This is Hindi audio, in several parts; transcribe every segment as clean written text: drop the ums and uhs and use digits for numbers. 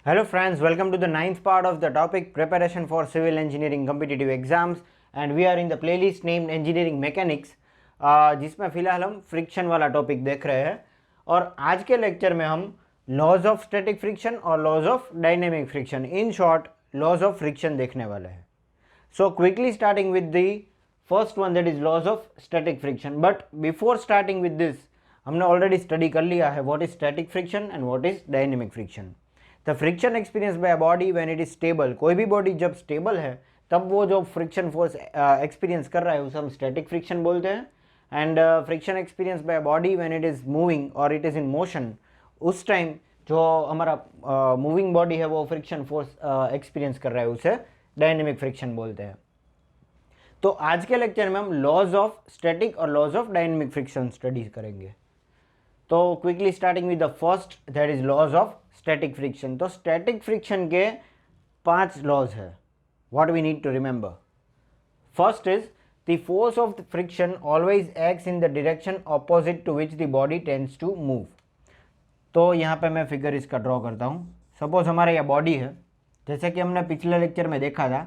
Hello friends, welcome to the ninth part of the topic preparation for civil engineering competitive exams and we are in the playlist named engineering mechanics जिसमें फिलहाल हम फ्रिक्शन वाला टॉपिक देख रहे हैं और आज के लेक्चर में हम लॉज ऑफ स्टैटिक फ्रिक्शन और laws of dynamic friction in short laws of friction देखने वाले हैं. So quickly starting with the first one that is laws of static friction. But before starting with this हमने ऑलरेडी स्टडी कर लिया है what is static friction and what is dynamic friction. The friction experience by body when it is stable, कोई भी बॉडी जब स्टेबल है तब वो जो फ्रिक्शन फोर्स एक्सपीरियंस कर रहा है उसे हम स्टैटिक फ्रिक्शन बोलते हैं. And friction experience by body when it is moving और इट इज इन मोशन, उस टाइम जो हमारा मूविंग बॉडी है वो फ्रिक्शन फोर्स एक्सपीरियंस कर रहा है उसे डायनेमिक फ्रिक्शन बोलते हैं. तो आज के लेक्चर में हम लॉज ऑफ स्टैटिक और laws of dynamic friction studies करेंगे. तो quickly starting with the first that is laws of static friction. तो स्टैटिक फ्रिक्शन के 5 लॉज है. What we need to remember, first is the force of the friction always acts in the direction opposite to which the body tends to move. तो यहाँ पे मैं फिगर इसका ड्रॉ करता हूँ. सपोज हमारा यह बॉडी है, जैसे कि हमने पिछले लेक्चर में देखा था,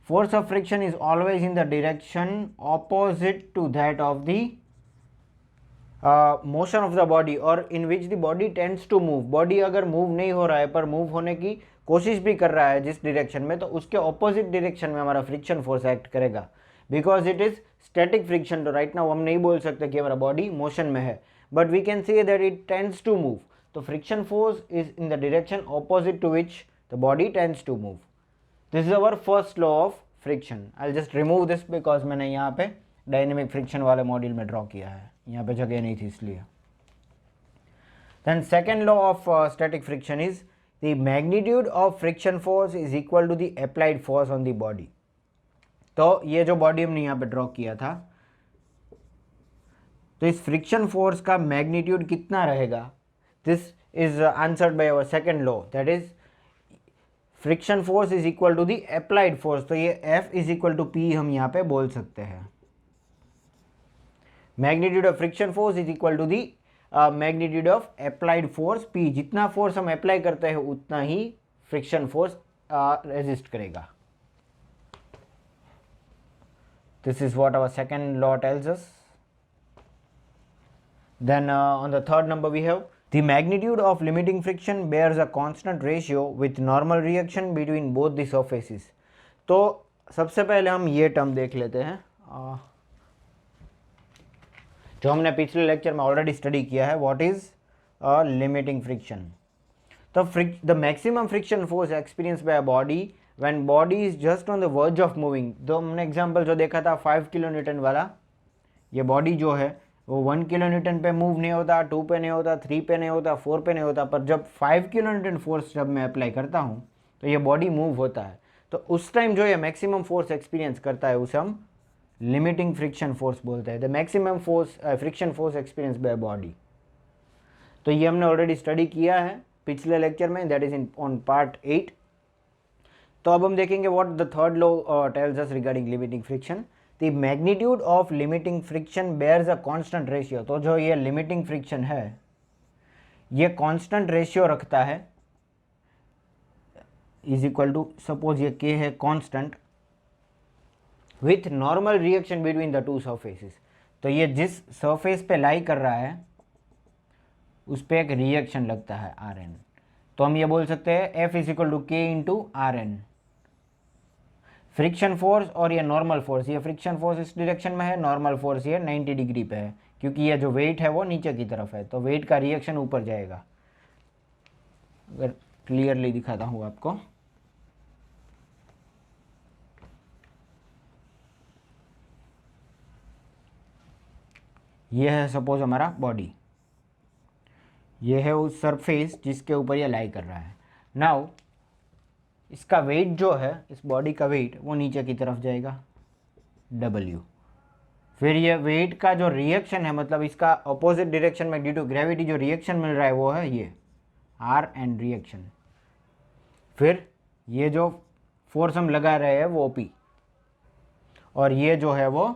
force of friction is always in the direction opposite to that of the motion of the body और in which the body tends to move. Body अगर मूव नहीं हो रहा है पर मूव होने की कोशिश भी कर रहा है जिस डायरेक्शन में, तो उसके ऑपोजिट डायरेक्शन में हमारा फ्रिक्शन फोर्स एक्ट करेगा because it is static friction. तो राइट नाउ हम नहीं बोल सकते कि हमारा बॉडी मोशन में है, but we can say that it tends to move. तो friction force is in the direction opposite to which the body tends to move. This is our first law of friction. I just remove this because मैंने यहाँ पे डायनेमिक फ्रिक्शन वाले मॉड्यूल में ड्रॉ किया है, यहाँ पे जगह नहीं थी इसलिए. Then second law of static friction is the magnitude of friction force is equal to the applied force on the body. तो ये जो बॉडी हमने यहाँ पे ड्रॉ किया था, तो इस फ्रिक्शन फोर्स का मैग्नीट्यूड कितना रहेगा, this is answered by our second law that is friction force is equal to the applied force. तो ये F is equal to P हम यहाँ पे बोल सकते हैं. Magnitude of friction force is equal to the magnitude of applied force P. जितना फोर्स हम अप्लाई करते हैं उतना ही फ्रिक्शन फोर्स रेजिस्ट करेगा. This is what our second law tells us. Then on the third number we have the magnitude of limiting friction bears a constant ratio with normal reaction between both the surfaces. तो सबसे पहले हम ये टर्म देख लेते हैं जो हमने पिछले लेक्चर में ऑलरेडी स्टडी किया है. What is a limiting friction. तो the maximum friction force experience by a body when body is just on the verge of moving. तो हमने एग्जांपल जो देखा था 5 किलो न्यूटन वाला, ये बॉडी जो है वो 1 किलो न्यूटन पे मूव नहीं होता, 2 पे नहीं होता, 3 पे नहीं होता, 4 पे नहीं होता, पर जब 5 किलो न्यूटन फोर्स जब मैं अप्लाई करता हूँ तो ये बॉडी मूव होता है. तो उस टाइम जो ये मैक्सिमम फोर्स एक्सपीरियंस करता है उसे हम लिमिटिंग फ्रिक्शन फोर्स बोलते हैं. The maximum force friction force experience by body. तो ये हमने ऑलरेडी स्टडी किया है पिछले लेक्चर में, that is in on part 8. तो अब हम देखेंगे what the third law tells us regarding limiting friction. The magnitude of limiting friction bears a constant ratio. तो जो ये लिमिटिंग फ्रिक्शन है ये कांस्टेंट रेशियो रखता है इज इक्वल टू, सपोज ये K है constant, with normal reaction between the two surfaces. तो ये जिस सरफेस पे लाई कर रहा है उस पर एक रिएक्शन लगता है Rn. तो हम ये बोल सकते हैं F is equal to K into Rn. Friction force और ये नॉर्मल फोर्स, ये फ्रिक्शन फोर्स इस डायरेक्शन में है, नॉर्मल फोर्स ये 90 डिग्री पे है क्योंकि ये जो वेट है वो नीचे की तरफ है, तो वेट का रिएक्शन ऊपर जाएगा. अगर क्लियरली दिखाता हूँ आपको, ये है सपोज हमारा बॉडी, ये है उस सरफेस जिसके ऊपर ये लाई कर रहा है. नाउ इसका वेट जो है, इस बॉडी का वेट वो नीचे की तरफ जाएगा W. फिर ये वेट का जो रिएक्शन है, मतलब इसका अपोजिट डायरेक्शन में ड्यू टू ग्रेविटी जो रिएक्शन मिल रहा है वो है ये R एंड रिएक्शन. फिर ये जो फोर्स हम लगा रहे हैं वो P, और ये जो है वो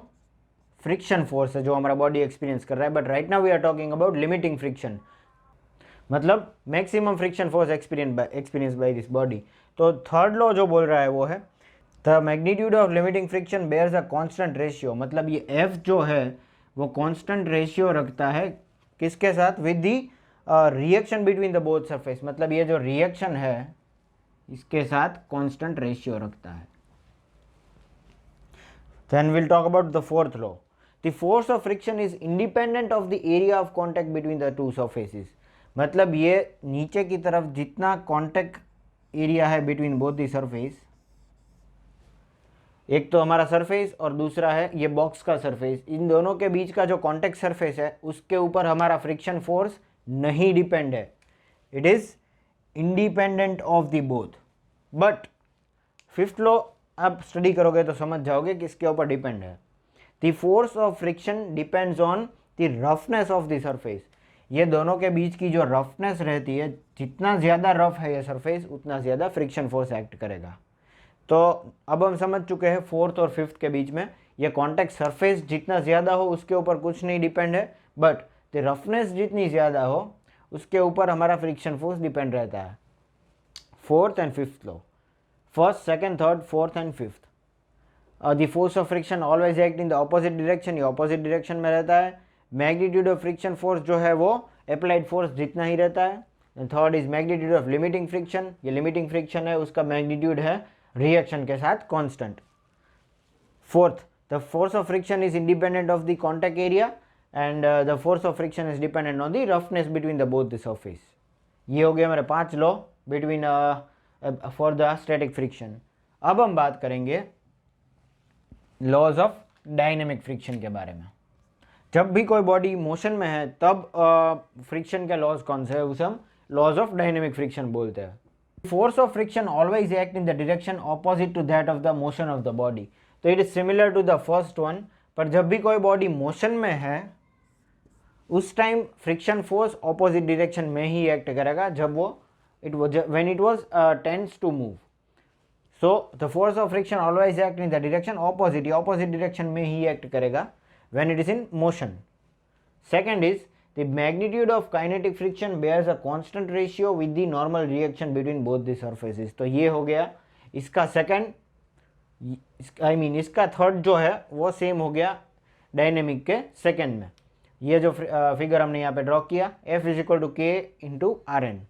फ्रिक्शन फोर्स है जो हमारा बॉडी एक्सपीरियंस कर रहा है. But right now we are talking about limiting friction. मतलब maximum friction force experience by this body. तो थर्ड लॉ जो बोल रहा है वो है the magnitude of limiting friction bears a constant ratio, मतलब ये एफ जो है वो कांस्टेंट रेशियो रखता है किसके साथ, with the reaction between the both surface, मतलब ये जो रिएक्शन है इसके साथ कांस्टेंट रेशियो रखता है। Then we'll talk about the fourth law. The force of friction is independent of the area of contact between the two surfaces. मतलब ये नीचे की तरफ जितना कांटेक्ट एरिया है बिटवीन बोथ दी सरफेस, एक तो हमारा सरफेस और दूसरा है ये बॉक्स का सरफेस, इन दोनों के बीच का जो कांटेक्ट सरफेस है उसके ऊपर हमारा फ्रिक्शन फोर्स नहीं डिपेंड है, it is independent of the both. But fifth law आप स्टडी करोगे तो समझ जाओगे कि इसके ऊपर डिपेंड है। The force of friction depends on the roughness of the surface, ये दोनों के बीच की जो रफनेस रहती है, जितना ज़्यादा रफ है ये सरफेस उतना ज़्यादा फ्रिक्शन फोर्स एक्ट करेगा। तो अब हम समझ चुके हैं फोर्थ और फिफ्थ के बीच में ये कॉन्टैक्ट सरफेस जितना ज़्यादा हो उसके ऊपर कुछ नहीं डिपेंड है, बट द रफनेस जितनी ज़्यादा हो उसके ऊपर हमारा फ्रिक्शन फोर्स डिपेंड रहता है। Fourth and fifth law, first second third fourth and fifth. The force of friction always act in the opposite direction, ये ऑपोजिट डायरेक्शन में रहता है। मैग्नीट्यूड ऑफ फ्रिक्शन फोर्स जो है वो अप्लाइड फोर्स जितना ही रहता है। Third is magnitude of limiting friction, ये लिमिटिंग फ्रिक्शन है उसका मैग्नीट्यूड है रिएक्शन के साथ constant. Fourth, the force of friction is independent of the contact area and the force of friction is dependent on the roughness between the both the surface. ये हो गया हमारे 5 law between for the static friction. अब हम बात करेंगे लॉज ऑफ डायनेमिक फ्रिक्शन के बारे में। जब भी कोई बॉडी मोशन में है तब फ्रिक्शन के लॉज कौन से है, उसे हम लॉज ऑफ डायनेमिक फ्रिक्शन बोलते हैं। Force of friction always act in the direction opposite to that of the motion of the body, तो it is similar to the first one. पर जब भी कोई बॉडी मोशन में है उस time friction force opposite direction में ही एक्ट करेगा जब वो when it was tends to move. So the force of friction always act in the direction opposite, opposite direction में ही act करेगा when it is in motion. Second is the magnitude of kinetic friction bears a constant ratio with the normal reaction between both the surfaces. तो ये हो गया इसका सेकंड, इसका थर्ड जो है वो सेम हो गया डायनेमिक के सेकंड में। ये जो फिगर हमने यहाँ पे ड्रॉ किया, F इज इक्वल टू के इंटू आर एन।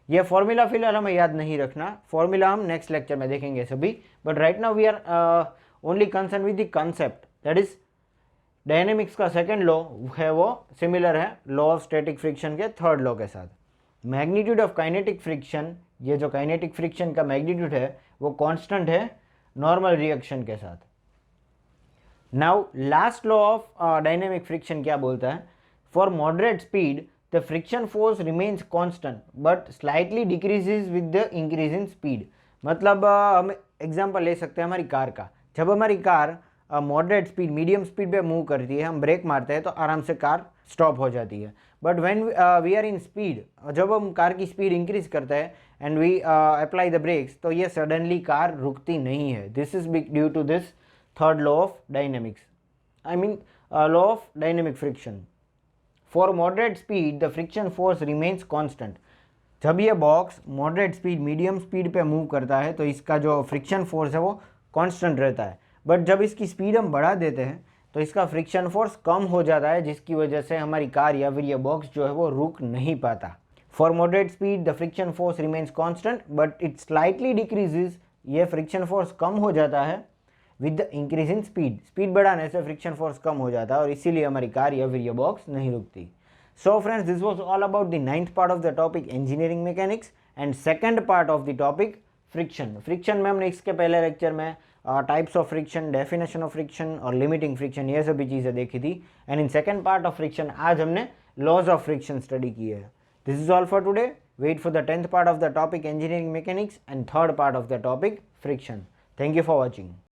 ये फॉर्मूला फिलहाल हमें याद नहीं रखना, फॉर्मूला हम नेक्स्ट लेक्चर में देखेंगे सभी, but right now we are only concern with the concept, that is dynamics का सेकंड लॉ है वो सिमिलर है लॉ ऑफ स्टैटिक फ्रिक्शन के थर्ड लॉ के साथ। मैग्नीट्यूड ऑफ काइनेटिक फ्रिक्शन, ये जो काइनेटिक फ्रिक्शन का मैग्नीट्यूड है वो कांस्टेंट है नॉर्मल रिएक्शन के साथ। Now last law of dynamic friction क्या बोलता है, for moderate speed the friction force remains constant but slightly decreases with the increase in speed। मतलब हम एग्जांपल ले सकते हैं हमारी कार का, जब हमारी car moderate speed medium speed पे मूव करती है, हम ब्रेक मारते हैं तो आराम से कार स्टॉप हो जाती है। But when we are in speed, जब हम कार की स्पीड इंक्रीज करते हैं and we apply the brakes, तो ये सडनली कार रुकती नहीं है। This is due to this third law of dynamics, I mean law of dynamic friction. For moderate speed the friction force remains constant, जब ये box moderate speed medium speed पे मूव करता है तो इसका जो फ्रिक्शन फोर्स है वो कांस्टेंट रहता है। बट जब इसकी स्पीड हम बढ़ा देते हैं तो इसका फ्रिक्शन फोर्स कम हो जाता है, जिसकी वजह से हमारी कार या फिर ये बॉक्स जो है वो रुक नहीं पाता। For moderate speed the friction force remains constant but it slightly decreases, ये फ्रिक्शन फोर्स कम हो जाता है with the increase in speed, speed बढ़ाने से फ्रिक्शन फोर्स कम हो जाता है और इसीलिए हमारी कार या फिर ये बॉक्स नहीं रुकती। So friends, this was all about the 9th part of the topic engineering mechanics and second part of the topic friction. Friction में हमने इसके पहले लेक्चर में types of friction, definition of friction और लिमिटिंग फ्रिक्शन, ये सभी चीज़ें देखी थी। And in second part of friction आज हमने लॉज ऑफ फ्रिक्शन स्टडी की है। This is all for today. Wait for the 10th part of the topic engineering mechanics and third part of the topic friction. Thank you for watching.